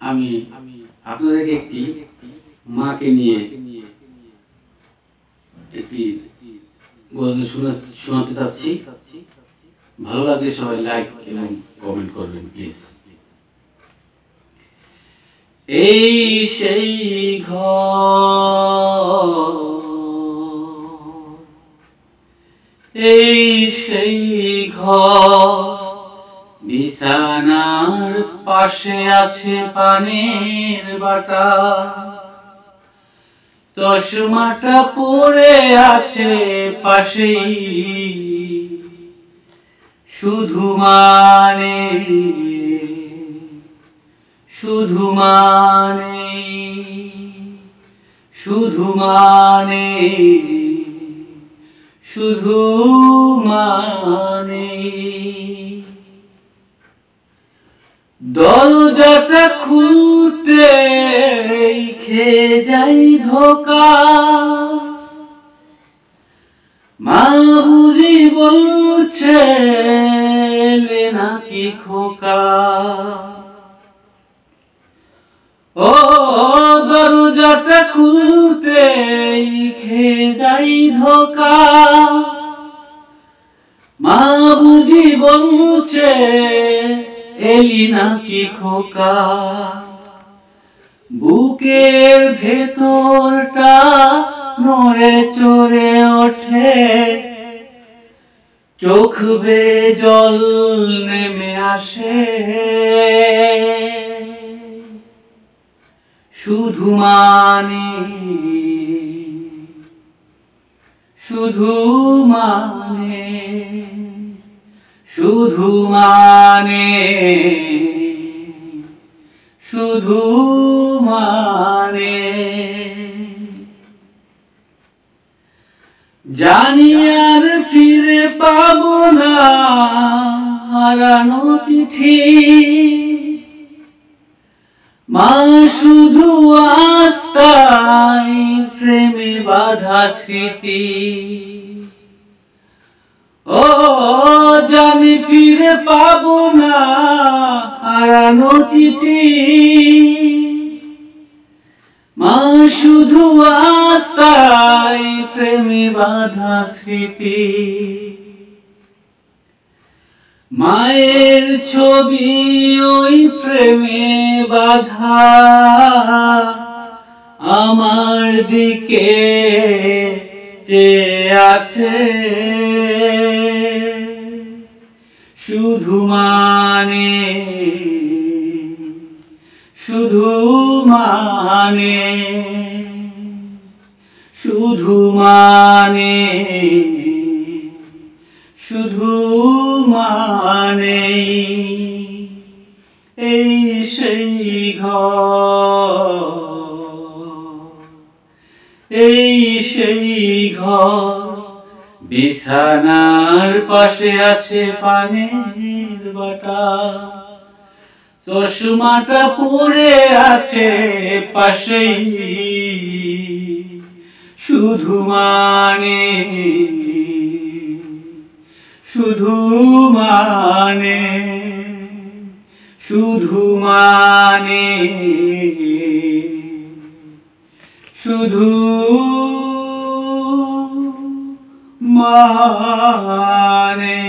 আমি আপনাদেরকে একটি মাকে নিয়ে একটি গজল শোনাতে চাচ্ছি। ভালো লাগলে সবাই লাইক এবং কমেন্ট করবেন প্লিজ। এই সেই ঘর, এই সেই ঘর, বিছানার পাশে আছে পানের বাটা, চশমাটা পড়ে আছে পাশেই, শুধু মানে শুধু মানে শুধু মানে শুধু মানে দরজাটা খুলতে খেয়ে যাই ধোকা, মা বুঝি বলছে নাকি খোকা। ও দরজাটা খুলতে খেয়ে যাই ধোকা, মা বুঝি বলছে এলি নাকি খোকা। বুকের ভেতরটা নড়ে চড়ে ওঠে, চোখ বেয়ে জল নেমে আসে, শুধু মানে শুধু মানে শুধু মানে শুধু মানে জানি আর ফিরে পাবো না হারানো চিঠি, মা শুধু আস্তায় প্রেমে বাঁধা স্মৃতি। ও জানি ফিরে পাবো না হারানো চিঠি, মা শুধু আস্তায় প্রেমে বাঁধা স্মৃতি। মায়ের ছবি ওই প্রেমে বাঁধা আমার দিকে চেয়ে আছে, শুধু মানে শুধু মানে শুধু মানে শুধু মানে এই সেই ঘর, এই সেই ঘর, বিছানার পাশে আছে পানের বাটা, চশমাটা পড়ে আছে পাশেই, শুধু মানে শুধু মানে শুধু মানে শুধু মানে।